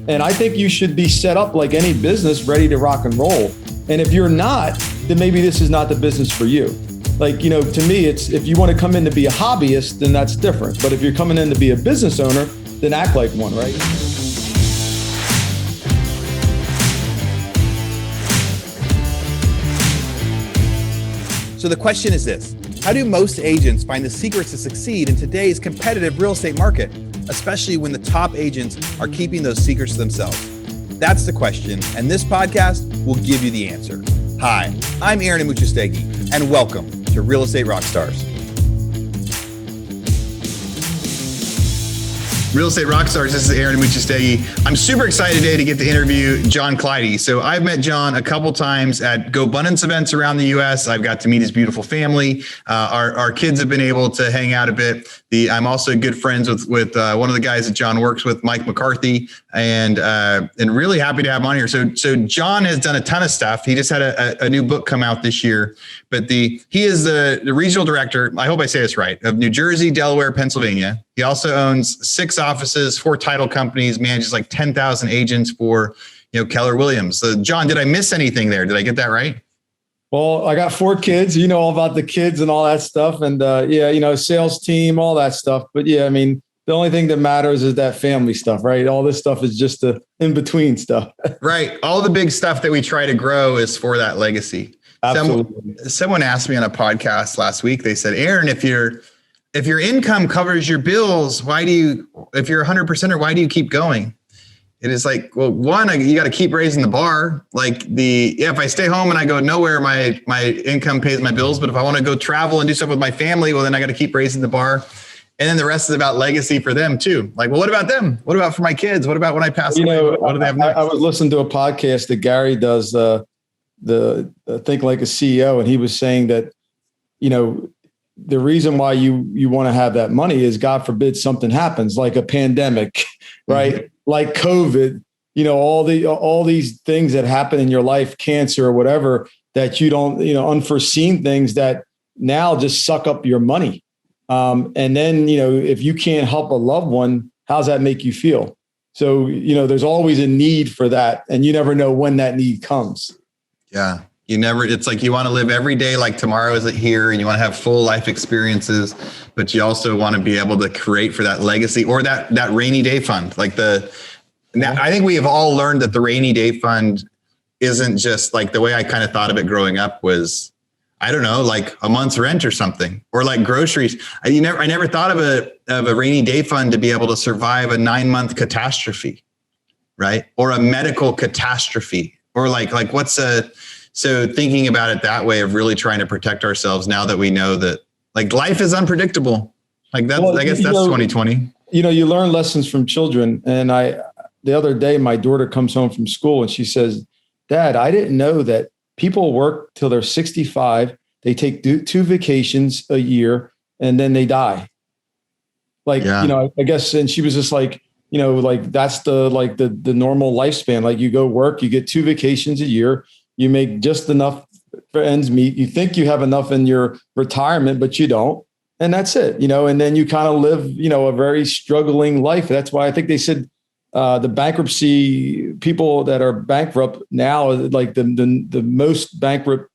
And I think you should be set up like any business, ready to rock and roll. And if you're not, then maybe this is not the business for you. Like, to me, it's if you want to come in to be a hobbyist, then that's different. But if you're coming in to be a business owner, then act like one, right? So the question is this: how do most agents find the secrets to succeed in today's competitive real estate market, especially when the top agents are keeping those secrets to themselves? That's the question, and this podcast will give you the answer. Hi, I'm Aaron Amuchastegui, and welcome to Real Estate Rockstars. Real Estate Rockstars, this is Aaron Amuchastegui. I'm super excited today to get to interview John Clidy. So I've met John a couple times at GoBundance events around the US. I've got to meet his beautiful family. Our kids have been able to hang out a bit. I'm also good friends with one of the guys that John works with, Mike McCarthy, and really happy to have him on here. So John has done a ton of stuff. He just had a new book come out this year, but he is the regional director, I hope I say this right, of New Jersey, Delaware, Pennsylvania. He also owns 6 offices, 4 title companies, manages like 10,000 agents for, Keller Williams. So John, did I miss anything there? Did I get that right? Well, I got 4 kids, all about the kids and all that stuff. And sales team, all that stuff. But yeah, the only thing that matters is that family stuff, right? All this stuff is just the in-between stuff. Right. All the big stuff that we try to grow is for that legacy. Absolutely. Someone asked me on a podcast last week, they said, Aaron, if your income covers your bills, if you're 100%, why do you keep going? It is like, well, one, you got to keep raising the bar. Like if I stay home and I go nowhere, my income pays my bills. But if I want to go travel and do stuff with my family, well, then I got to keep raising the bar. And then the rest is about legacy for them too. Like, well, what about them? What about for my kids? What about when I pass away? What do they have next? I was listening to a podcast that Gary does, the Think Like a CEO. And he was saying that, the reason why you want to have that money is, God forbid, something happens, like a pandemic, right? Mm-hmm. Like COVID, all these things that happen in your life, cancer or whatever, that you don't, unforeseen things that now just suck up your money. And then, if you can't help a loved one, how's that make you feel? So, there's always a need for that, and you never know when that need comes. Yeah. It's like you want to live every day like tomorrow isn't here, and you want to have full life experiences, but you also want to be able to create for that legacy or that rainy day fund. I think we have all learned that the rainy day fund isn't just like the way I kind of thought of it growing up was, I don't know, like a month's rent or something, or like groceries. I never thought of a rainy day fund to be able to survive a 9-month catastrophe, right? Or a medical catastrophe, or so thinking about it that way of really trying to protect ourselves now that we know that like life is unpredictable. Like that's, I guess that's 2020. You learn lessons from children. And the other day, my daughter comes home from school and she says, Dad, I didn't know that people work till they're 65. They take 2 vacations a year and then they die. I guess, and she was just like, that's the normal lifespan. Like you go work, you get 2 vacations a year. You make just enough for ends meet. You think you have enough in your retirement, but you don't. And that's it, and then you kind of live, a very struggling life. That's why I think they said the bankruptcy people that are bankrupt now, like the most bankrupt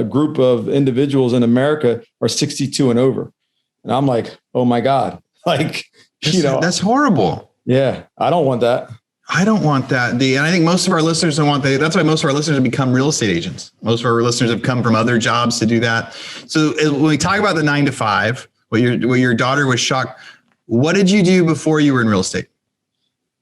group of individuals in America are 62 and over. And I'm like, oh my God, that's horrible. Yeah. I don't want that. I don't want that. And I think most of our listeners don't want that. That's why most of our listeners have become real estate agents. Most of our listeners have come from other jobs to do that. So when we talk about the 9 to 5, what your daughter was shocked, what did you do before you were in real estate?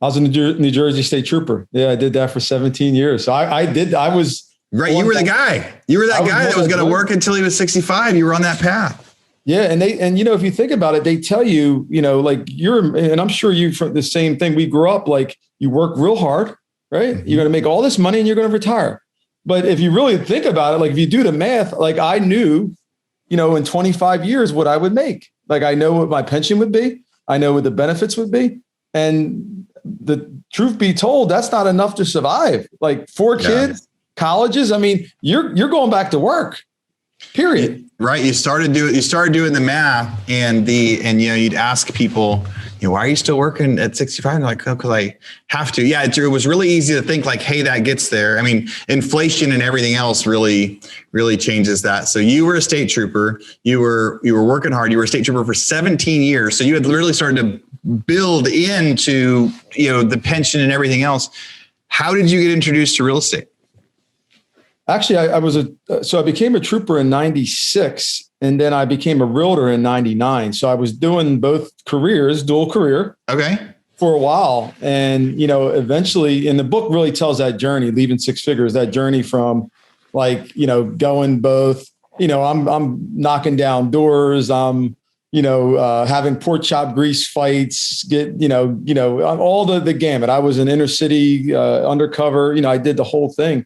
I was a New Jersey state trooper. Yeah, I did that for 17 years. So I was. Right. You were the guy. You were that guy that was going to work until he was 65. You were on that path. Yeah. And if you think about it, they tell you, and I'm sure you from the same thing. We grew up like you work real hard, right? Mm-hmm. You're going to make all this money and you're going to retire. But if you really think about it, like if you do the math, like I knew, in 25 years what I would make. Like I know what my pension would be. I know what the benefits would be. And the truth be told, that's not enough to survive. Like 4 kids, colleges. You're going back to work. Period. Right. You started doing the math and you'd ask people, why are you still working at 65? And they're like, oh, because I have to. Yeah, it was really easy to think like, hey, that gets there. I mean, inflation and everything else really changes that. So you were a state trooper. You were working hard. You were a state trooper for 17 years. So you had literally started to build into, the pension and everything else. How did you get introduced to real estate? Actually, I became a trooper in 96. And then I became a realtor in 99. So I was doing both careers, dual career. Okay. For a while. And, eventually, and the book really tells that journey, leaving six figures, that journey from going both, I'm knocking down doors. I'm, having pork chop grease fights, all the gamut. I was an inner city undercover, I did the whole thing.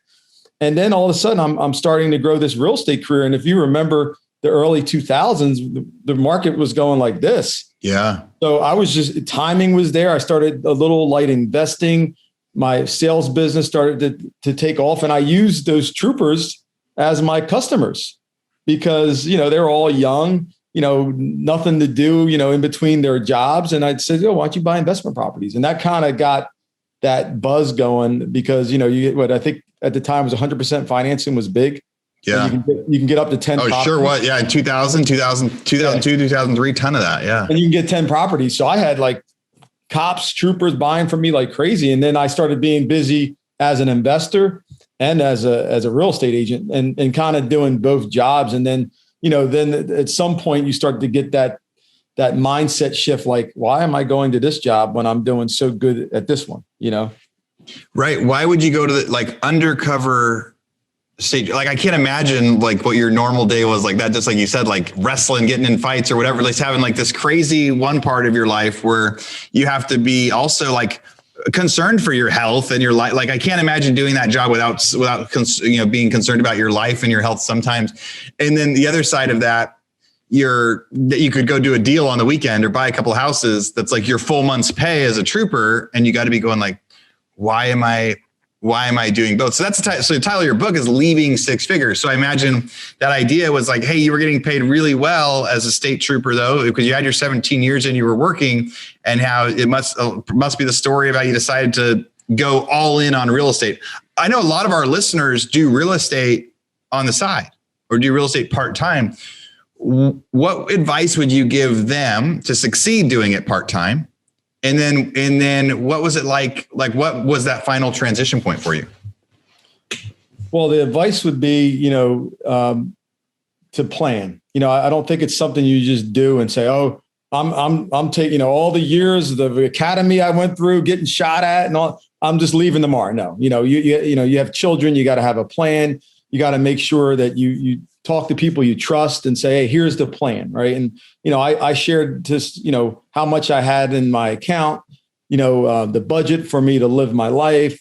And then all of a sudden I'm starting to grow this real estate career. And if you remember, the early 2000s, the market was going like this. Yeah. So timing was there. I started a little light investing. My sales business started to take off. And I used those troopers as my customers because, they're all young, nothing to do, in between their jobs. And I'd say, why don't you buy investment properties? And that kind of got that buzz going because, you get what I think at the time was 100% financing was big. Yeah. You can get up to 10 properties. Sure. What? Yeah. In 2002, 2003, ton of that. Yeah. And you can get 10 properties. So I had like cops, troopers buying from me like crazy. And then I started being busy as an investor and as a real estate agent and kind of doing both jobs. And then, then at some point you start to get that mindset shift. Like, why am I going to this job when I'm doing so good at this one? Right. Why would you go to the undercover stage? I can't imagine what your normal day was like that. Just like you said, like wrestling, getting in fights or whatever, like having this crazy one part of your life where you have to be also concerned for your health and your life. I can't imagine doing that job without being concerned about your life and your health sometimes. And then the other side of that, that you could go do a deal on the weekend or buy a couple of houses. That's like your full month's pay as a trooper. And you got to be going why am I doing both? So so the title of your book is Leaving Six Figures. So I imagine that idea was hey, you were getting paid really well as a state trooper though, because you had your 17 years and you were working, and how it must be the story about you decided to go all in on real estate. I know a lot of our listeners do real estate on the side or do real estate part-time. What advice would you give them to succeed doing it part-time? And then what was it like? What was that final transition point for you? Well, the advice would be, to plan. I don't think it's something you just do and say, oh, I'm taking, all the years of the academy I went through, getting shot at and all, I'm just leaving tomorrow. No, you have children, you got to have a plan. You got to make sure that you talk to people you trust and say, hey, here's the plan. Right. And, I shared just, how much I had in my account, the budget for me to live my life.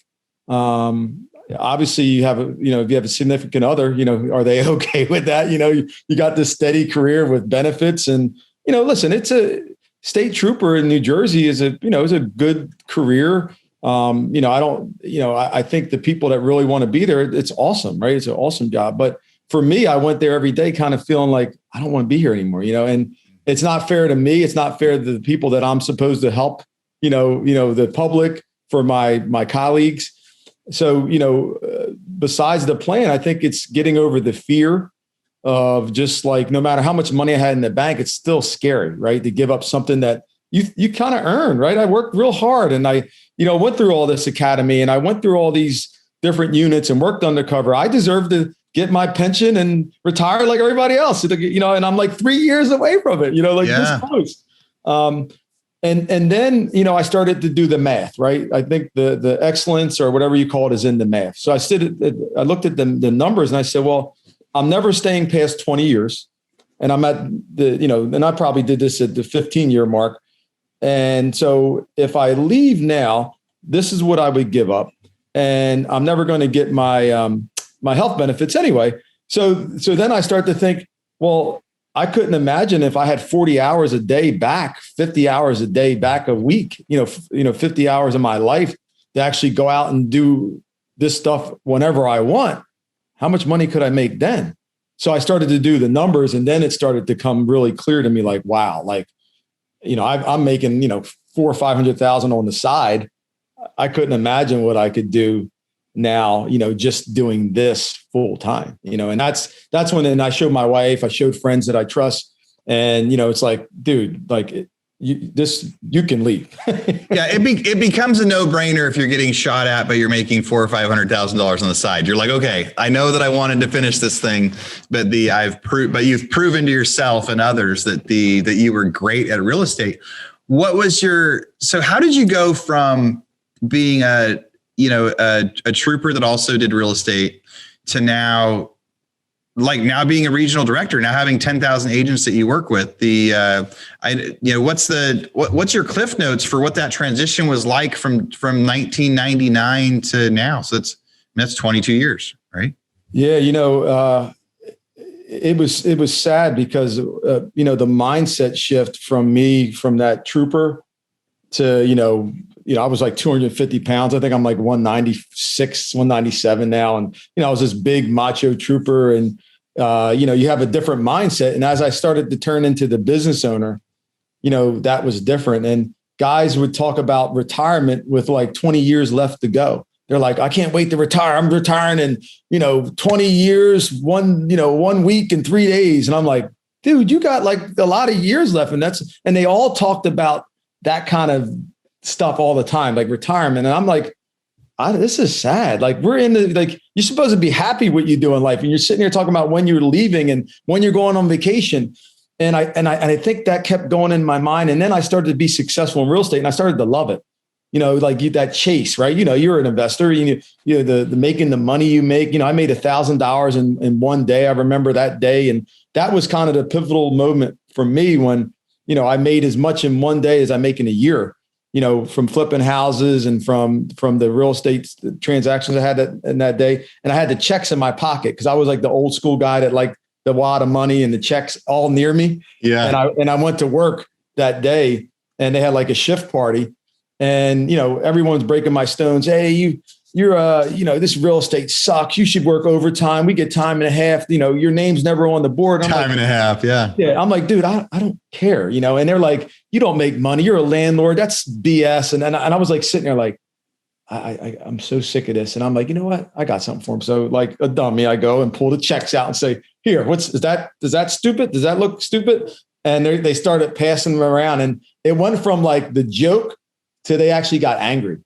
Obviously you have if you have a significant other, are they okay with that? You got this steady career with benefits and, listen, it's a state trooper in New Jersey is a good career. I think the people that really want to be there, it's awesome, right? It's an awesome job. But for me, I went there every day kind of feeling like I don't want to be here anymore, and it's not fair to me. It's not fair to the people that I'm supposed to help, the public, for my colleagues. So, besides the plan, I think it's getting over the fear of just no matter how much money I had in the bank, it's still scary, right? To give up something that you kind of earned, right? I worked real hard and I went through all this academy and I went through all these different units and worked undercover. I deserve to get my pension and retire like everybody else, and I'm 3 years away from it, this close. And then, I started to do the math, right? I think the excellence or whatever you call it is in the math. So I looked at the numbers and I said, well, I'm never staying past 20 years. And I'm at and I probably did this at the 15-year mark. And so if I leave now, this is what I would give up. And I'm never going to get my, my health benefits anyway. So then I start to think, well, I couldn't imagine if I had 40 hours a day back, 50 hours a day back a week, 50 hours of my life to actually go out and do this stuff whenever I want. How much money could I make then? So I started to do the numbers, and then it started to come really clear to me, wow, I'm making, 400,000 or 500,000 on the side, I couldn't imagine what I could do now, just doing this full time, and that's when, and I showed my wife, I showed friends that I trust, and, it's like, dude, like you can leave. Yeah. It becomes a no brainer if you're getting shot at, but you're making $400,000 or $500,000 on the side. You're like, okay, I know that I wanted to finish this thing, but you've proven to yourself and others that you were great at real estate. So how did you go from being a trooper that also did real estate to now being a regional director, now having 10,000 agents that you work with? What's your cliff notes for what that transition was like from 1999 to now? So that's 22 years, right? Yeah. It was sad because, the mindset shift from me, from that trooper to, I was like 250 pounds. I think I'm like 196, 197 now. And, I was this big macho trooper, and, you have a different mindset. And as I started to turn into the business owner, that was different. And guys would talk about retirement with like 20 years left to go. They're like, I can't wait to retire. I'm retiring in, 20 years, 1 week and 3 days. And I'm like, dude, you got like a lot of years left. And they all talked about that kind of stuff all the time, like retirement. And I'm like, this is sad. Like you're supposed to be happy what you do in life. And you're sitting here talking about when you're leaving and when you're going on vacation. And I think that kept going in my mind. And then I started to be successful in real estate, and I started to love it. That chase, right? You're an investor, the making the money you make. I made $1,000 in one day. I remember that day. And that was kind of the pivotal moment for me when, I made as much in one day as I make in a year, from flipping houses and from the real estate transactions I had in that day. And I had the checks in my pocket because I was like the old school guy that liked the wad of money and the checks all near me. Yeah. And I went to work that day, and they had like a shift party, and, everyone's breaking my stones. Hey, you're this real estate sucks. You should work overtime. We get time and a half. Your name's never on the board. Time and a half. Yeah. Yeah. I'm like, dude, I don't care. And they're like, you don't make money. You're a landlord. That's BS. And I was like sitting there like, I'm so sick of this. And I'm like, you know what? I got something for him. So like a dummy, I go and pull the checks out and say, here, does that stupid? Does that look stupid? And they started passing them around, and it went from like the joke to they actually got angry.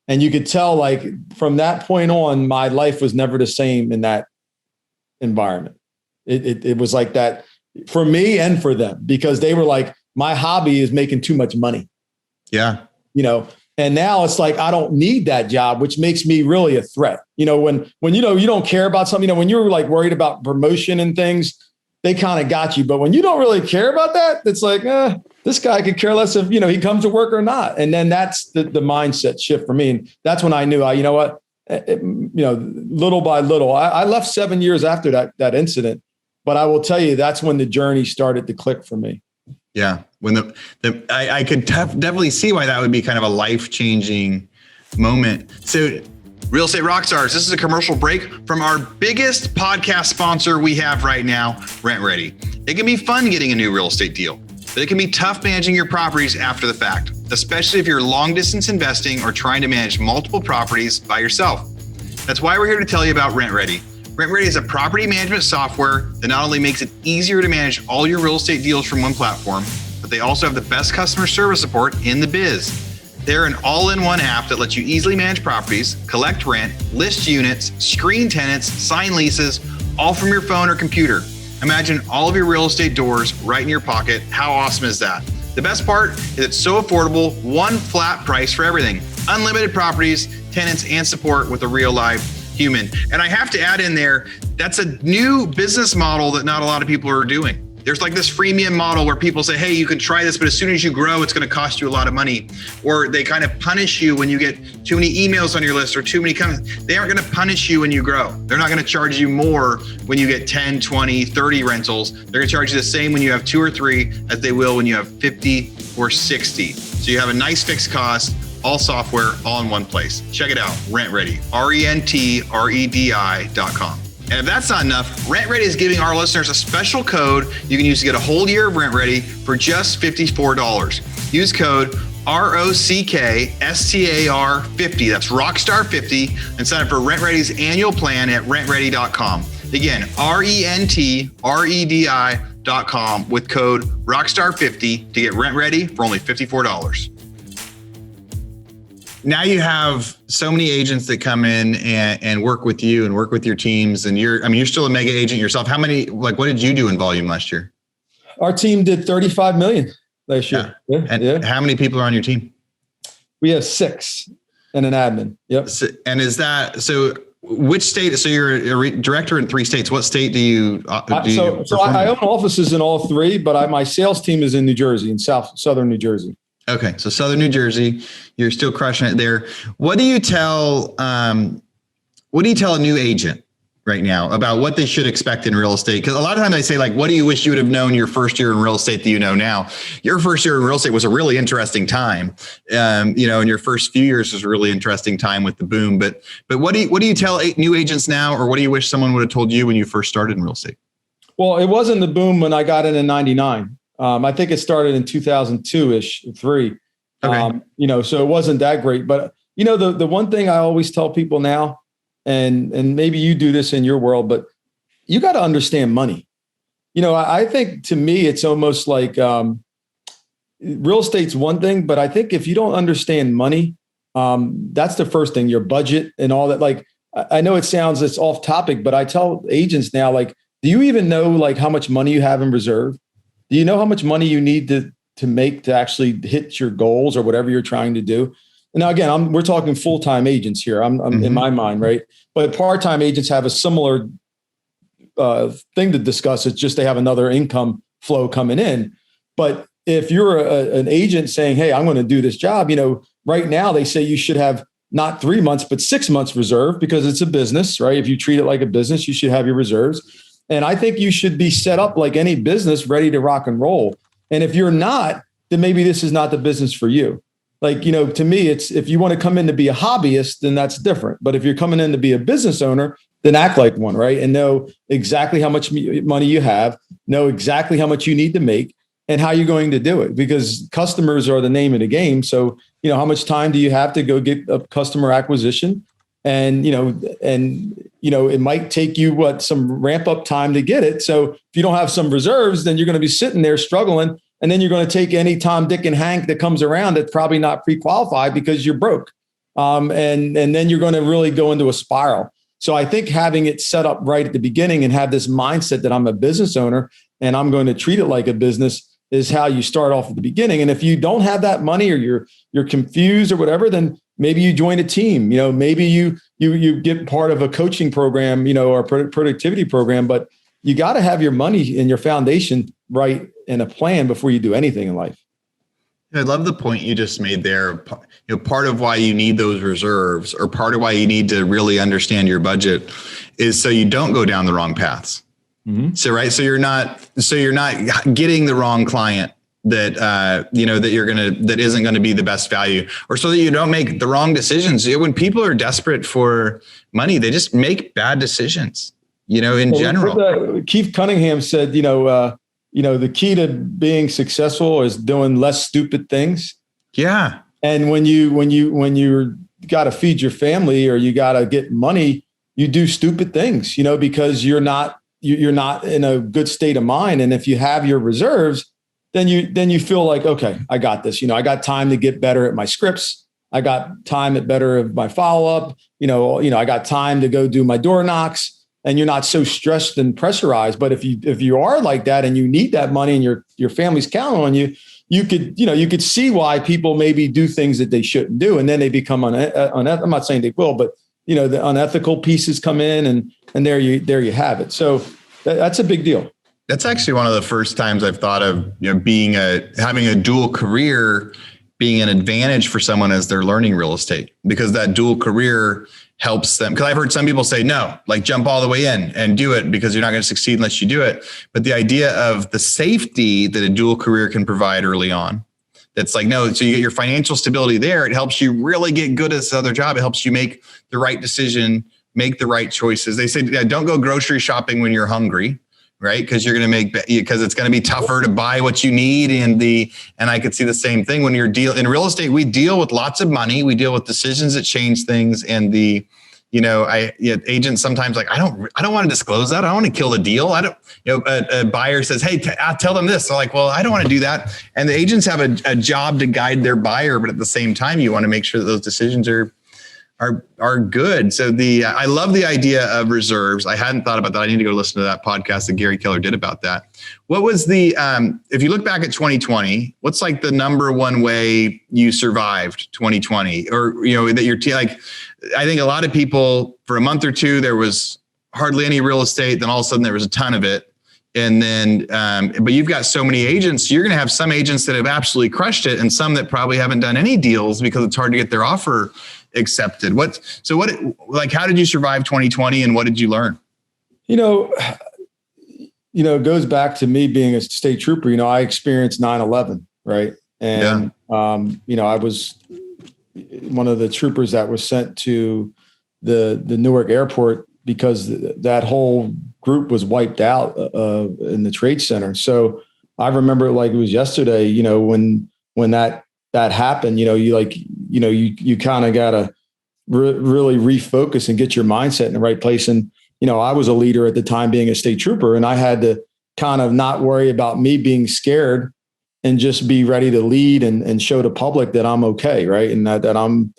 And you could tell, like, from that point on, my life was never the same in that environment. It was like that for me and for them, because they were like, my hobby is making too much money. Yeah. And now it's like, I don't need that job, which makes me really a threat. When you don't care about something, when you're like worried about promotion and things, they kind of got you. But when you don't really care about that, it's like, this guy could care less if, he comes to work or not. And then that's the mindset shift for me. And that's when I knew, little by little, I left 7 years after that incident, but I will tell you, that's when the journey started to click for me. Yeah. When I could definitely see why that would be kind of a life-changing moment. So, Real Estate Rockstars, this is a commercial break from our biggest podcast sponsor we have right now, RentRedi. It can be fun getting a new real estate deal, but it can be tough managing your properties after the fact, especially if you're long distance investing or trying to manage multiple properties by yourself. That's why we're here to tell you about RentRedi. RentRedi is a property management software that not only makes it easier to manage all your real estate deals from one platform, but they also have the best customer service support in the biz. They're an all-in-one app that lets you easily manage properties, collect rent, list units, screen tenants, sign leases, all from your phone or computer. Imagine all of your real estate doors right in your pocket. How awesome is that? The best part is it's so affordable, one flat price for everything. Unlimited properties, tenants, and support with a real live human. And I have to add in there, that's a new business model that not a lot of people are doing. There's like this freemium model where people say, hey, you can try this, but as soon as you grow, it's going to cost you a lot of money. Or they kind of punish you when you get too many emails on your list or too many comments. They aren't going to punish you when you grow. They're not going to charge you more when you get 10, 20, 30 rentals. They're going to charge you the same when you have 2 or 3 as they will when you have 50 or 60. So you have a nice fixed cost, all software, all in one place. Check it out, RentRedi, RentRedi.com. And if that's not enough, RentRedi is giving our listeners a special code you can use to get a whole year of RentRedi for just $54. Use code ROCKSTAR 50. That's Rockstar 50, and sign up for Rent Ready's annual plan at rentready.com. Again, RENTREDI.com with code Rockstar50 to get Rent Ready for only $54. Now you have so many agents that come in and work with you and work with your teams, and you're still a mega agent yourself. How many, what did you do in volume last year? Our team did 35 million last year. Yeah. And how many people are on your team? We have 6 and an admin. Yep. And is that, so which state, so you're a director in 3 states. What state do you I own offices in all 3, but my sales team is in New Jersey, in southern New Jersey. Okay. So Southern New Jersey, you're still crushing it there. What do you tell a new agent right now about what they should expect in real estate? Because a lot of times I say, like, what do you wish you would have known your first year in real estate that you know now? Your first year in real estate was a really interesting time. And your first few years was a really interesting time with the boom. But what do you tell new agents now, or what do you wish someone would have told you when you first started in real estate? Well, it wasn't the boom when I got in 99. I think it started in 2002-ish, 3. Okay. So it wasn't that great. But, the one thing I always tell people now, and maybe you do this in your world, but you got to understand money. I think, to me, it's almost like real estate's one thing, but I think if you don't understand money, that's the first thing, your budget and all that. Like, I know it's off topic, but I tell agents now, like, do you even know, like, how much money you have in reserve? Do you know how much money you need to make to actually hit your goals or whatever you're trying to do? Now, again, we're talking full-time agents here. I'm in my mind, right? But part-time agents have a similar thing to discuss. It's just they have another income flow coming in. But if you're an agent saying, hey, I'm going to do this job, right now they say you should have not 3 months, but 6 months reserve, because it's a business, right? If you treat it like a business, you should have your reserves. And I think you should be set up like any business, ready to rock and roll. And if you're not, then maybe this is not the business for you. Like, to me, it's, if you want to come in to be a hobbyist, then that's different. But if you're coming in to be a business owner, then act like one, right? And know exactly how much money you have, know exactly how much you need to make, and how you're going to do it, because customers are the name of the game. So, how much time do you have to go get a customer acquisition? And, it might take you some ramp up time to get it. So if you don't have some reserves, then you're going to be sitting there struggling. And then you're going to take any Tom, Dick, and Hank that comes around that's probably not pre-qualified because you're broke. And then you're going to really go into a spiral. So I think having it set up right at the beginning and have this mindset that I'm a business owner and I'm going to treat it like a business is how you start off at the beginning. And if you don't have that money, or you're confused or whatever, then maybe you join a team. Maybe you get part of a coaching program, or a productivity program. But you got to have your money and your foundation right and a plan before you do anything in life. I love the point you just made there. Part of why you need those reserves, or part of why you need to really understand your budget, is so you don't go down the wrong paths. Mm-hmm. So you're not getting the wrong client that that isn't going to be the best value, or so that you don't make the wrong decisions. When people are desperate for money, they just make bad decisions. In general. Keith Cunningham said, the key to being successful is doing less stupid things. Yeah. And when you got to feed your family, or you got to get money, you do stupid things, because you're not in a good state of mind. And if you have your reserves, then you feel like, okay, I got this. I got time to get better at my scripts. I got time at better of my follow-up. I got time to go do my door knocks. And you're not so stressed and pressurized. But if you are like that and you need that money and your family's counting on you, you could see why people maybe do things that they shouldn't do, and then they become I'm not saying they will, but the unethical pieces come in, and there you have it. So that's a big deal. That's actually one of the first times I've thought of having a dual career being an advantage for someone as they're learning real estate, because that dual career helps them. Because I've heard some people say, no, like jump all the way in and do it, because you're not going to succeed unless you do it. But the idea of the safety that a dual career can provide early on, that's like, no, so you get your financial stability there. It helps you really get good at this other job. It helps you make the right decision, make the right choices. They say, yeah, don't go grocery shopping when you're hungry, right? Because you're going to because it's going to be tougher to buy what you need. And I could see the same thing when you're in real estate. We deal with lots of money. We deal with decisions that change things. And agents sometimes like, I don't want to disclose that. I don't want to kill the deal. A buyer says, hey, I'll tell them this. So like, well, I don't want to do that. And the agents have a job to guide their buyer, but at the same time, you want to make sure that those decisions are good. So I love the idea of reserves. I hadn't thought about that. I need to go listen to that podcast that Gary Keller did about that. What was if you look back at 2020, what's like the number one way you survived 2020, or, that you're like, I think a lot of people for a month or two, there was hardly any real estate. Then all of a sudden there was a ton of it. And then, but you've got so many agents, you're going to have some agents that have absolutely crushed it and some that probably haven't done any deals because it's hard to get their offer accepted. How did you survive 2020 and what did you learn? It goes back to me being a state trooper. I experienced 9/11, right? And, I was one of the troopers that was sent to the Newark airport because that whole group was wiped out in the Trade Center. So I remember it like it was yesterday, when that happened, you kind of got to really refocus and get your mindset in the right place. And, I was a leader at the time being a state trooper, and I had to kind of not worry about me being scared and just be ready to lead and show the public that I'm okay. Right. And that I'm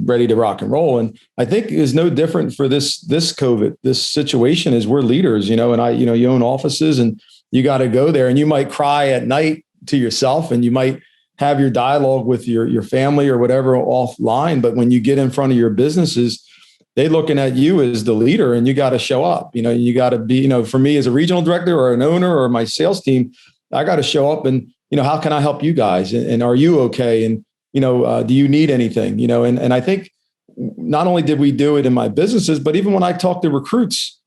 ready to rock and roll. And I think is no different for this COVID, this situation is we're leaders, and you own offices and you got to go there, and you might cry at night to yourself and you might have your dialogue with your family or whatever offline. But when you get in front of your businesses, they looking at you as the leader, and you got to show up. You got to be, for me as a regional director or an owner or my sales team, I got to show up and, how can I help you guys? And are you okay? And, do you need anything? And I think not only did we do it in my businesses, but even when I talk to recruits,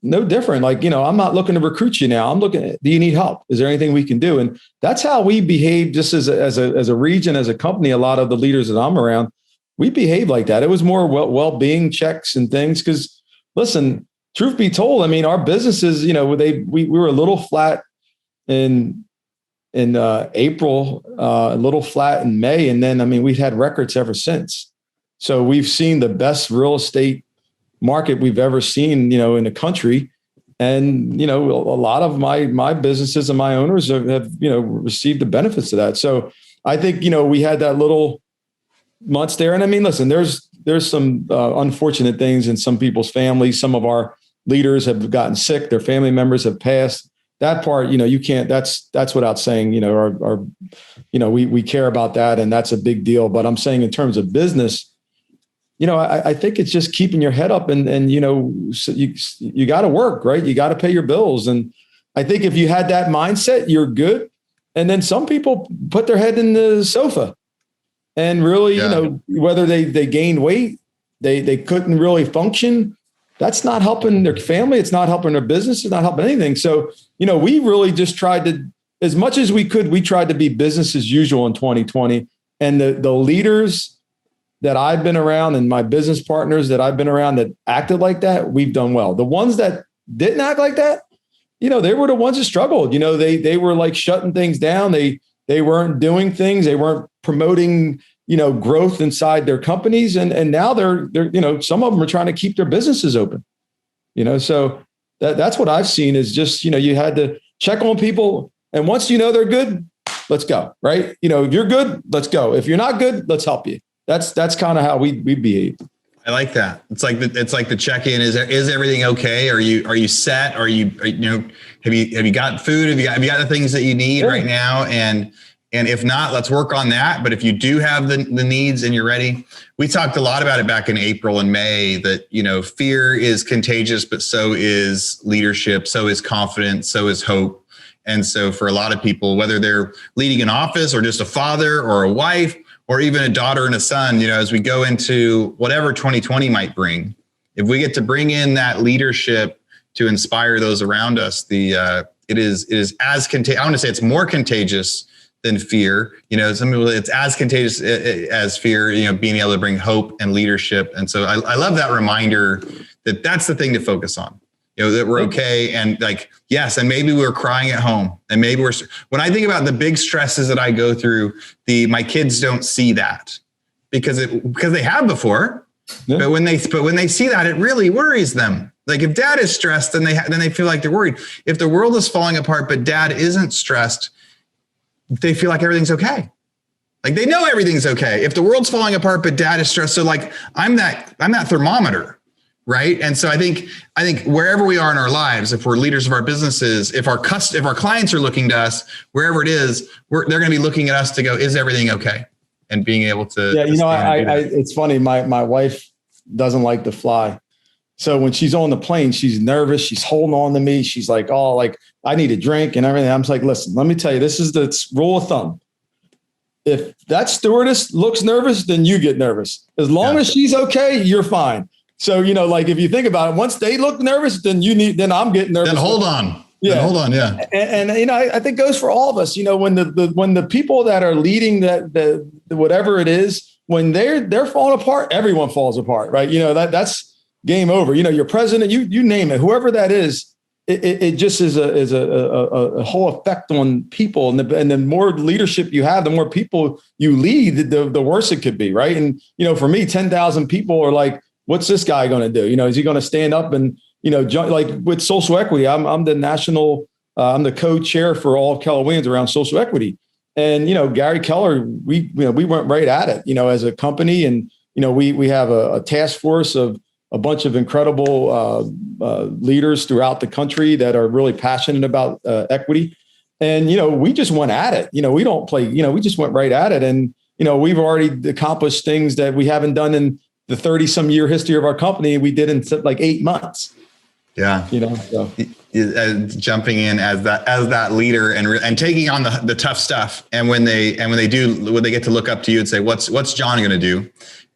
no different. Like, I'm not looking to recruit you now. I'm looking at, do you need help? Is there anything we can do? And that's how we behave just as a region, as a company. A lot of the leaders that I'm around, we behave like that. It was more well-being checks and things. Because listen, truth be told, our businesses, we were a little flat in April, a little flat in May. And then, we've had records ever since. So we've seen the best real estate market we've ever seen, in the country. And, a lot of my businesses and my owners have received the benefits of that. So I think, we had that little months there. And listen, there's some unfortunate things in some people's families. Some of our leaders have gotten sick. Their family members have passed. That part, you can't, that's without saying, we care about that, and that's a big deal. But I'm saying in terms of business, I think it's just keeping your head up and so you got to work, right? You got to pay your bills. And I think if you had that mindset, you're good. And then some people put their head in the sofa and really, whether they gained weight, they couldn't really function. That's not helping their family. It's not helping their business. It's not helping anything. So, we really just tried to, as much as we could, we tried to be business as usual in 2020. And the leaders that I've been around and my business partners that I've been around that acted like that, we've done well. The ones that didn't act like that, they were the ones that struggled. They were like shutting things down. They weren't doing things. They weren't promoting, growth inside their companies. And now they're, some of them are trying to keep their businesses open, so that's what I've seen is just, you had to check on people. And once they're good, let's go. Right. If you're good, let's go. If you're not good, let's help you. That's kind of how we behave. I like that. It's like the check-in. Is everything okay? Are you set? Have you got food? Have you got the things that you need right now? And if not, let's work on that. But if you do have the needs and you're ready, we talked a lot about it back in April and May that, fear is contagious, but so is leadership. So is confidence. So is hope. And so for a lot of people, whether they're leading an office or just a father or a wife, or even a daughter and a son, as we go into whatever 2020 might bring, if we get to bring in that leadership to inspire those around us, it is as contagious. I want to say it's more contagious than fear. Some people, it's as contagious as fear, being able to bring hope and leadership. And so I love that reminder that that's the thing to focus on. that we're okay. And like, yes. And maybe we're crying at home, and maybe when I think about the big stresses that I go through, my kids don't see that because they have before. Yeah. But when they see that, it really worries them. Like if dad is stressed, then they feel like they're worried. If the world is falling apart, but dad isn't stressed, they feel like everything's okay. Like they know everything's okay. If the world's falling apart, but dad is stressed. So like I'm that thermometer, right? And so I think wherever we are in our lives, if we're leaders of our businesses, if our clients are looking to us, wherever it is, they're going to be looking at us to go, is everything okay? And being able to. Yeah, it's funny. My wife doesn't like to fly. So when she's on the plane, she's nervous. She's holding on to me. She's like, oh, like I need a drink and everything. I'm just like, listen, let me tell you, this is the rule of thumb. If that stewardess looks nervous, then you get nervous. As long as she's okay, you're fine. So, like if you think about it, once they look nervous, then I'm getting nervous. Then hold on. Yeah. Then hold on. Yeah. And I think it goes for all of us, when the people that are leading the whatever it is, when they're falling apart, everyone falls apart, right? That's game over. Your president, you name it, whoever that is, it just is a whole effect on people. And the more leadership you have, the more people you lead, the worse it could be. Right. And, for me, 10,000 people are like, what's this guy going to do? Is he going to stand up and, like with social equity, I'm the national, I'm the co-chair for all of Keller Williams around social equity. And, Gary Keller, we went right at it, as a company. And, we have a task force of a bunch of incredible leaders throughout the country that are really passionate about equity. And, we just went at it. We don't play, we just went right at it. And, we've already accomplished things that we haven't done in the 30 some year history of our company. We did in like 8 months. Yeah. So. Jumping in as that leader and taking on the tough stuff. And when they get to look up to you and say, what's John going to do?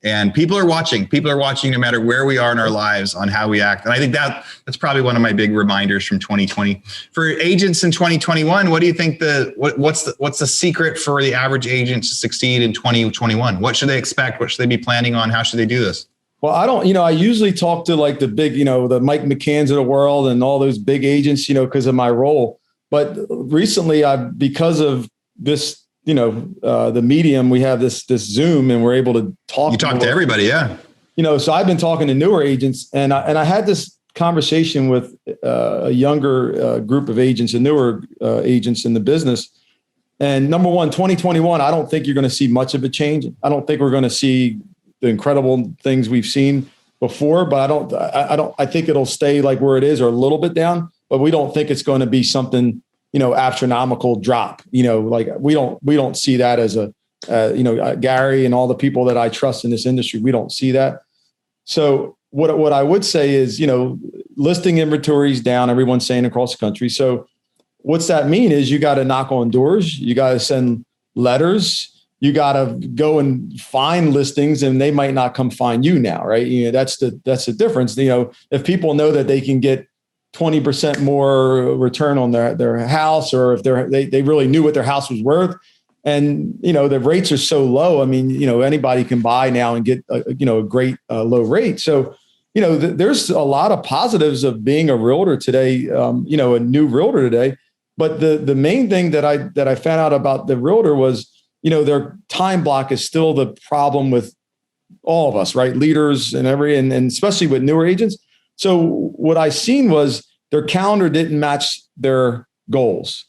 And people are watching no matter where we are in our lives on how we act. And I think that's probably one of my big reminders from 2020 for agents in 2021. What do you think what's the secret for the average agent to succeed in 2021? What should they expect? What should they be planning on? How should they do this? Well, I usually talk to like the big, the Mike McCanns of the world and all those big agents, because of my role. But recently because of this, the medium, we have this Zoom and we're able to talk. You talk to everybody. Yeah. So I've been talking to newer agents and I had this conversation with a younger group of agents and newer agents in the business. And number one, 2021, I don't think you're going to see much of a change. I don't think we're going to see the incredible things we've seen before, but I think it'll stay like where it is or a little bit down, but we don't think it's going to be something, astronomical drop, like we don't see that as Gary and all the people that I trust in this industry, we don't see that. So what I would say is, listing inventory is down, everyone's saying across the country. So what's that mean is you got to knock on doors, you got to send letters, you got to go and find listings and they might not come find you now. Right. That's the difference. If people know that they can get 20% more return on their house, or if they really knew what their house was worth and, the rates are so low. I mean, anybody can buy now and get a great low rate. So, there's a lot of positives of being a realtor today, a new realtor today. But the main thing that I found out about the realtor was, their time block is still the problem with all of us, right? Leaders and especially with newer agents. So what I seen was their calendar didn't match their goals.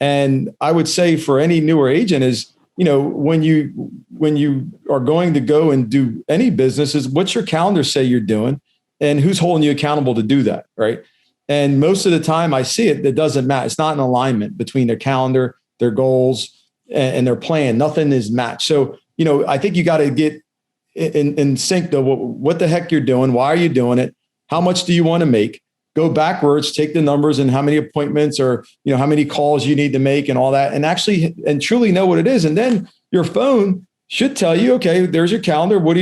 And I would say for any newer agent is, when you are going to go and do any business is what's your calendar say you're doing and who's holding you accountable to do that, right? And most of the time I see it doesn't match. It's not an alignment between their calendar, their goals, and their plan. Nothing is matched. So, I think you got to get in sync to what the heck you're doing. Why are you doing it? How much do you want to make? Go backwards, take the numbers and how many appointments or, how many calls you need to make and all that. And truly know what it is. And then your phone should tell you, okay, there's your calendar. What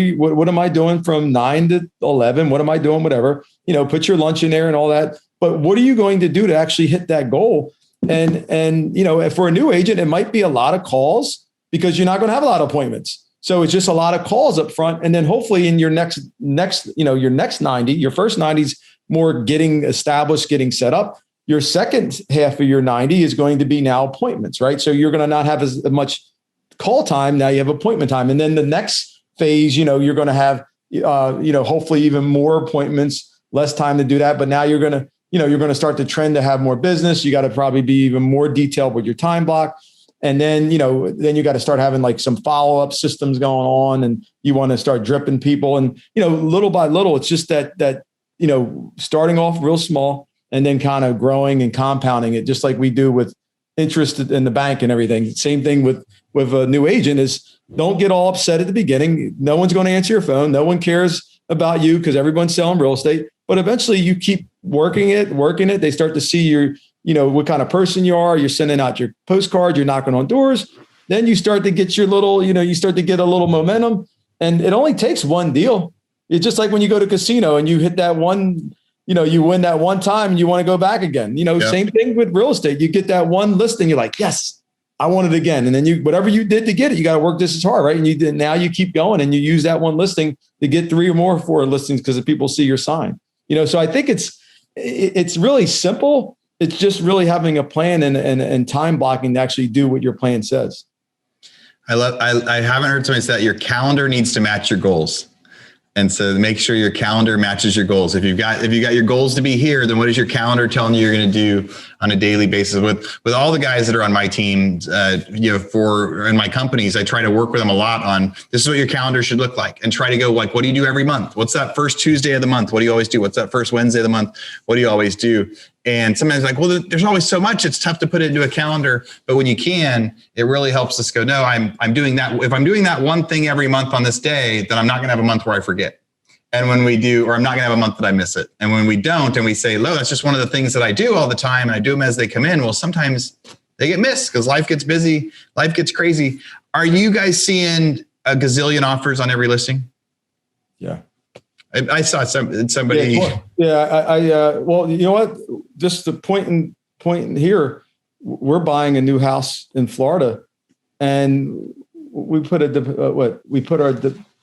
am I doing from 9 to 11? What am I doing? Whatever, put your lunch in there and all that. But what are you going to do to actually hit that goal? And if for a new agent, it might be a lot of calls because you're not going to have a lot of appointments. So it's just a lot of calls up front. And then hopefully in your next 90, your first 90 is more getting established, getting set up. Your second half of your 90 is going to be now appointments, right? So you're going to not have as much call time. Now you have appointment time. And then the next phase, you're going to have, hopefully even more appointments, less time to do that. But now you're going to start to trend to have more business. You got to probably be even more detailed with your time block. And then, then you got to start having like some follow-up systems going on, and you want to start dripping people. And, little by little, it's just that, starting off real small and then kind of growing and compounding it, just like we do with interest in the bank and everything. Same thing with a new agent is, don't get all upset at the beginning. No one's going to answer your phone. No one cares about you because everyone's selling real estate. But eventually you keep working it. They start to see your, what kind of person you are. You're sending out your postcards. You're knocking on doors. Then you start to get your little, you start to get a little momentum. And it only takes one deal. It's just like when you go to casino and you hit that one, you win that one time and you want to go back again. Same thing with real estate. You get that one listing. You're like, yes, I want it again. And then whatever you did to get it, you got to work just as hard, right? And now you keep going and you use that one listing to get 3 or more 4 listings because the people see your sign. So I think it's really simple. It's just really having a plan and time blocking to actually do what your plan says. I haven't heard somebody say that your calendar needs to match your goals. And so make sure your calendar matches your goals. If you've got your goals to be here, then what is your calendar telling you you're going to do on a daily basis? With all the guys that are on my team, in my companies, I try to work with them a lot on this is what your calendar should look like, and try to go like, what do you do every month? What's that first Tuesday of the month? What do you always do? What's that first Wednesday of the month? What do you always do? And sometimes like, well, there's always so much, it's tough to put it into a calendar. But when you can, it really helps us go, no, I'm doing that. If I'm doing that one thing every month on this day, then I'm not going to have a month where I forget. And when we do, or I'm not going to have a month that I miss it. And when we don't, and we say, "Lo, that's just one of the things that I do all the time, and I do them as they come in." Well, sometimes they get missed because life gets busy, life gets crazy. Are you guys seeing a gazillion offers on every listing? Yeah. I saw somebody. Well, you know what? Just the point in here, we're buying a new house in Florida, and we put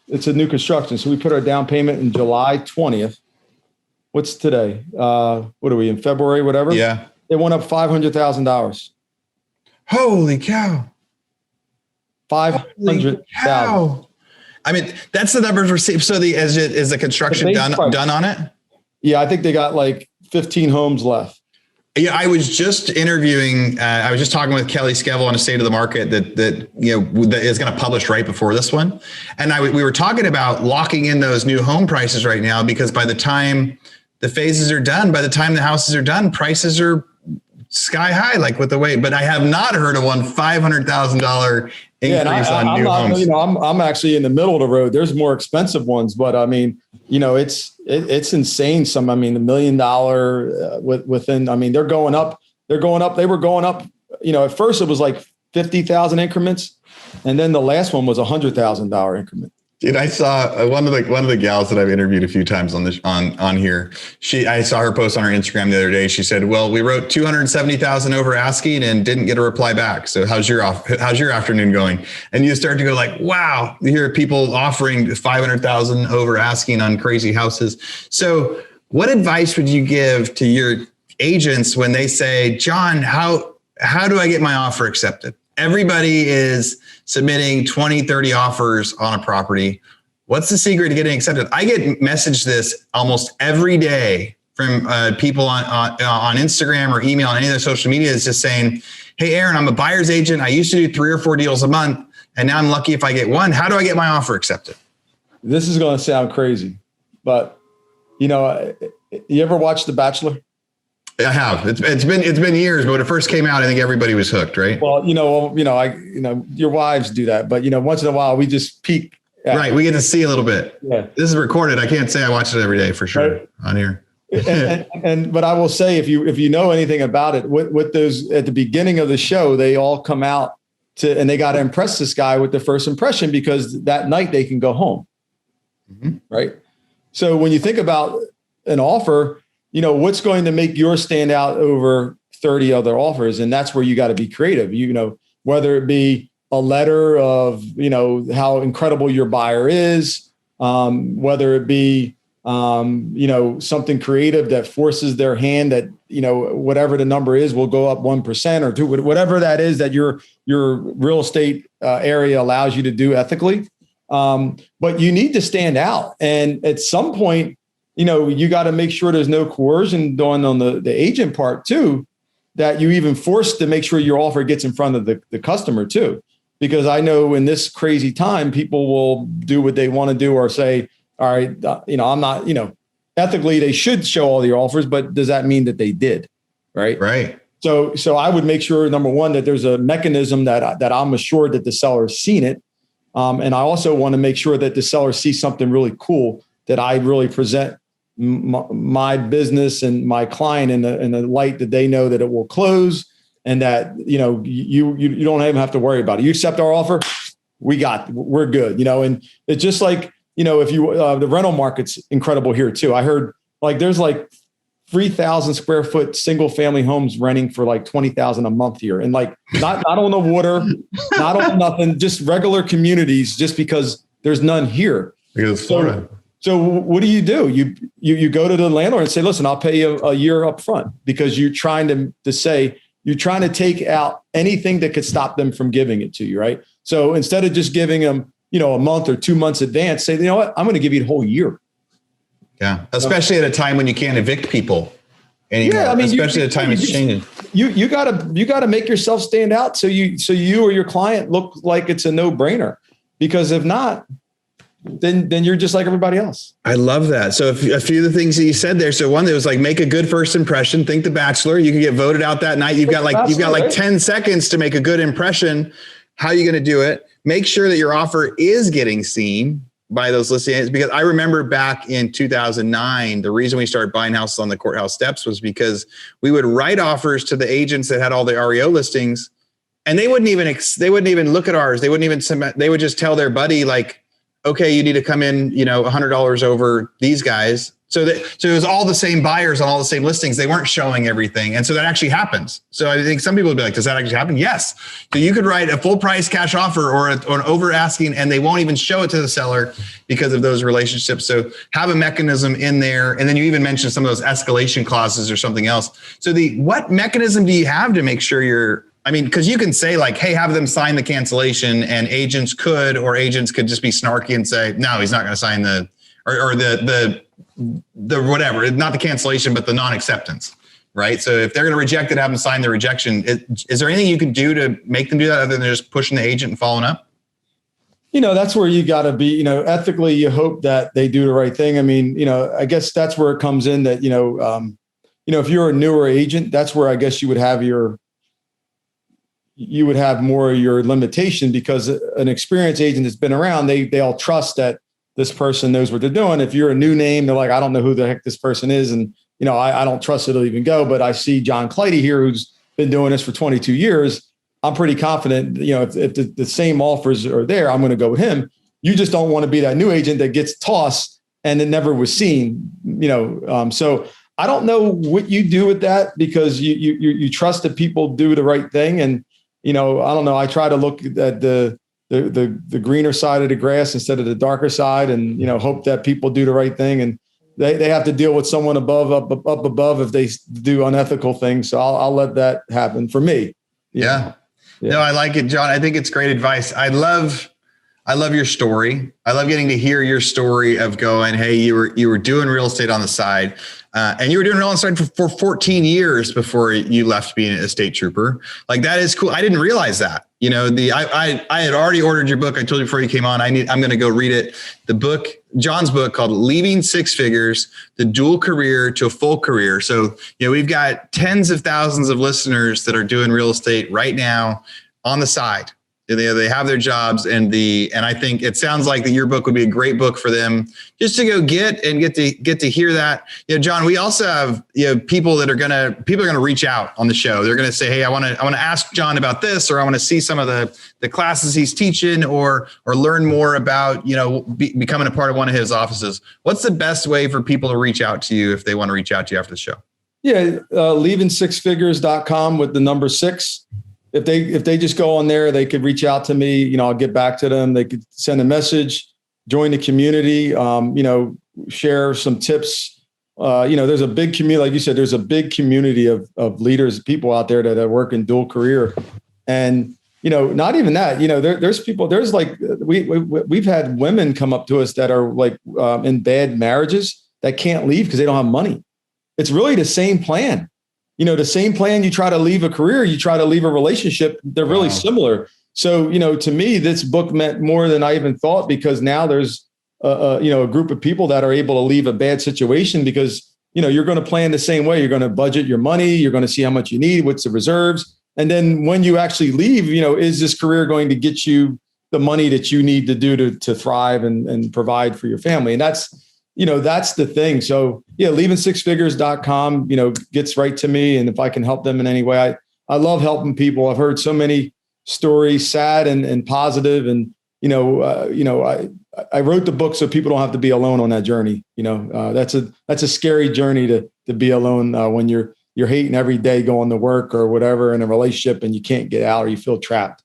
it's a new construction. So we put our down payment in July 20th. What's today? What are we in February, whatever? Yeah. It went up $500,000. Holy cow. 500,000. I mean, that's the numbers received. So is the construction done on it? Yeah. I think they got like 15 homes left. Yeah, I was just interviewing. I was just talking with Kelly Skevel on a state of the market that is going to publish right before this one, and we were talking about locking in those new home prices right now, because by the time the phases are done, by the time the houses are done, prices are sky high, like with the way. But I have not heard of one $500,000 increase on new homes. I'm actually in the middle of the road. There's more expensive ones, but I mean, it's insane. The $1 million within. I mean, they're going up. They were going up. At first it was like 50,000 increments, and then the last one was $100,000 increment. Dude, I saw one of the gals that I've interviewed a few times on here. I saw her post on her Instagram the other day. She said, "Well, we wrote 270,000 over asking and didn't get a reply back. So how's your afternoon going?" And you start to go like, "Wow!" You hear people offering 500,000 over asking on crazy houses. So, what advice would you give to your agents when they say, "John, how do I get my offer accepted?" Everybody is submitting 20, 30 offers on a property. What's the secret to getting accepted? I get messaged this almost every day from people on Instagram or email on any of their social media. Is just saying, "Hey, Aaron, I'm a buyer's agent. I used to do 3 or 4 deals a month, and now I'm lucky if I get one. How do I get my offer accepted?" This is going to sound crazy, but you ever watch The Bachelor? I have. It's been years, but when it first came out, I think everybody was hooked, right? Well, your wives do that, but once in a while we just peek. Right, we get to see a little bit. Yeah. This is recorded. I can't say I watch it every day for sure on here. But I will say, if you know anything about it, with those at the beginning of the show, they all come out and they got to impress this guy with the first impression, because that night they can go home. Mm-hmm. Right. So when you think about an offer, what's going to make yours stand out over 30 other offers? And that's where you got to be creative, whether it be a letter of, how incredible your buyer is, whether it be, something creative that forces their hand that, whatever the number is will go up 1% or 2%, whatever that is that your real estate area allows you to do ethically. But you need to stand out. And at some point, you got to make sure there's no coercion done on the agent part too, that you even forced to make sure your offer gets in front of the customer too. Because I know in this crazy time, people will do what they want to do or say, all right, I'm not, ethically they should show all your offers, but does that mean that they did? Right. Right. So I would make sure, number one, that there's a mechanism that I'm assured that the seller's seen it. And I also want to make sure that the seller sees something really cool that I really present my business and my client in the light that they know that it will close and that, you don't even have to worry about it. You accept our offer, we're good, and it's just like, if you, the rental market's incredible here too. I heard there's 3,000 square foot single family homes renting for $20,000 a month here. And not on the water, not on nothing, just regular communities, just because there's none here. Because Florida. So what do? You go to the landlord and say, listen, I'll pay you a year up front, because you're trying to take out anything that could stop them from giving it to you. Right. So instead of just giving them, a month or 2 months advance, say, you know what, I'm going to give you the whole year. Yeah. Especially at a time when you can't evict people anymore. Yeah, especially at a time it's changing. You gotta make yourself stand out so you or your client look like it's a no-brainer. Because if not, then you're just like everybody else. I love that. So a few of the things that you said there. So one, that was make a good first impression. Think The Bachelor. You can get voted out that night. You've got 10 seconds to make a good impression. How are you going to do it? Make sure that your offer is getting seen by those listing agents, because I remember back in 2009, the reason we started buying houses on the courthouse steps was because we would write offers to the agents that had all the REO listings, and they wouldn't even look at ours. They wouldn't even submit. They would just tell their buddy, okay, you need to come in, $100 over these guys. So it was all the same buyers on all the same listings. They weren't showing everything. And so that actually happens. So I think some people would be like, does that actually happen? Yes. So you could write a full price cash offer or an over asking, and they won't even show it to the seller because of those relationships. So have a mechanism in there. And then you even mentioned some of those escalation clauses or something else. So what mechanism do you have to make sure because you can say hey, have them sign the cancellation, and agents could just be snarky and say, no, he's not going to sign the whatever, not the cancellation, but the non-acceptance, right? So if they're going to reject it, have them sign the rejection. Is there anything you can do to make them do that other than just pushing the agent and following up? That's where you got to be, ethically, you hope that they do the right thing. I guess that's where it comes in that, if you're a newer agent, that's where I guess you would have more of your limitation, because an experienced agent that's been around, they all trust that this person knows what they're doing. If you're a new name, they're like, I don't know who the heck this person is. And, I don't trust it'll even go, but I see John Clidy here, who's been doing this for 22 years. I'm pretty confident, if the same offers are there, I'm going to go with him. You just don't want to be that new agent that gets tossed and it never was seen, so I don't know what you do with that, because you trust that people do the right thing. And, I don't know. I try to look at the greener side of the grass instead of the darker side, and, hope that people do the right thing, and they have to deal with someone up above if they do unethical things. So I'll let that happen for me. Yeah. No, I like it, John. I think it's great advice. I love your story. I love getting to hear your story of going, hey, you were doing real estate on the side, and you were doing real estate for 14 years before you left being a state trooper. That is cool. I didn't realize that. I had already ordered your book. I told you before you came on, I'm going to go read it. The book, John's book, called Leaving Six Figures: The Dual Career to a Full Career. So, we've got tens of thousands of listeners that are doing real estate right now on the side. They have their jobs, and I think it sounds like that your book would be a great book for them just to go get to hear that. John, we also have people are going to reach out on the show. They're going to say, hey, I want to ask John about this, or I want to see some of the classes he's teaching, or learn more about becoming a part of one of his offices. What's the best way for people to reach out to you if they want to reach out to you after the show? Yeah, leavingsixfigures.com with the number 6. If they just go on there, they could reach out to me. I'll get back to them. They could send a message, join the community. share some tips. There's a big community, like you said, there's a big community of leaders, people out there that work in dual career. And, not even that, there's people, there's like, we've had women come up to us that are like in bad marriages that can't leave because they don't have money. It's really the same plan. The same plan, you try to leave a career, you try to leave a relationship, they're really similar. So, to me, this book meant more than I even thought, because now there's a group of people that are able to leave a bad situation because, you're going to plan the same way. You're going to budget your money. You're going to see how much you need, what's the reserves. And then when you actually leave, is this career going to get you the money that you need to do to thrive and provide for your family? And that's the thing. So leavingsixfigures.com, gets right to me. And if I can help them in any way, I love helping people. I've heard so many stories, sad and positive. And, I wrote the book so people don't have to be alone on that journey. That's a scary journey to be alone when you're hating every day going to work or whatever in a relationship and you can't get out or you feel trapped.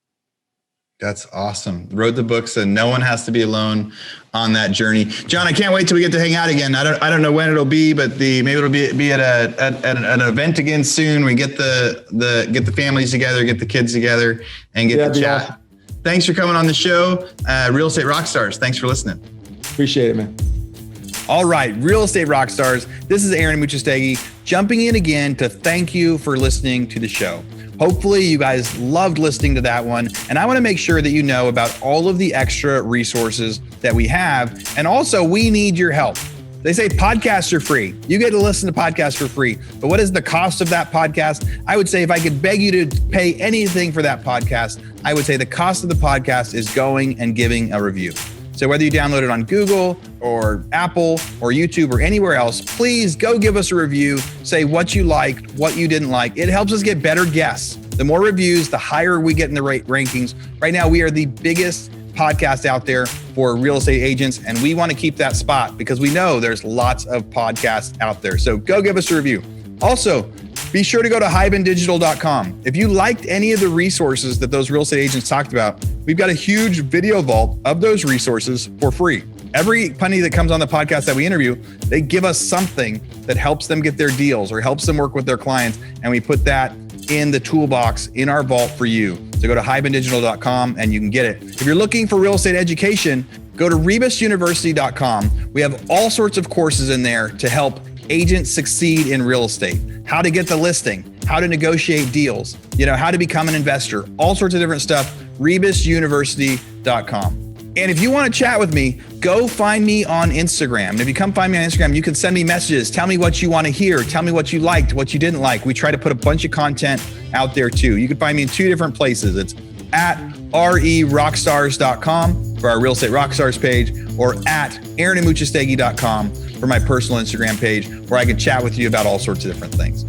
That's awesome. Wrote the book so no one has to be alone on that journey. John, I can't wait till we get to hang out again. I don't know when it'll be, but maybe it'll be at an event again soon. We get the families together, get the kids together, and get to chat. Awesome. Thanks for coming on the show, Real Estate Rockstars. Thanks for listening. Appreciate it, man. All right, Real Estate Rockstars. This is Aaron Amuchastegui jumping in again to thank you for listening to the show. Hopefully you guys loved listening to that one. And I want to make sure that you know about all of the extra resources that we have. And also, we need your help. They say podcasts are free. You get to listen to podcasts for free. But what is the cost of that podcast? I would say if I could beg you to pay anything for that podcast, I would say the cost of the podcast is going and giving a review. So whether you download it on Google or Apple or YouTube or anywhere else, please go give us a review. Say what you liked, what you didn't like. It helps us get better guests. The more reviews, the higher we get in the rankings. Right now, we are the biggest podcast out there for real estate agents, and we want to keep that spot because we know there's lots of podcasts out there. So go give us a review. Also, be sure to go to hibandigital.com. If you liked any of the resources that those real estate agents talked about, we've got a huge video vault of those resources for free. Every penny that comes on the podcast that we interview, they give us something that helps them get their deals or helps them work with their clients. And we put that in the toolbox in our vault for you. So go to hibandigital.com and you can get it. If you're looking for real estate education, go to rebusuniversity.com. We have all sorts of courses in there to help agents succeed in real estate. How to get the listing, how to negotiate deals, how to become an investor, all sorts of different stuff, rebusuniversity.com. And if you want to chat with me, go find me on Instagram. And if you come find me on Instagram, you can send me messages. Tell me what you want to hear. Tell me what you liked, what you didn't like. We try to put a bunch of content out there too. You can find me in 2 different places. It's at rerockstars.com for our Real Estate Rockstars page, or at aaronamuchastegui.com for my personal Instagram page, where I can chat with you about all sorts of different things.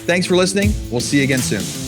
Thanks for listening. We'll see you again soon.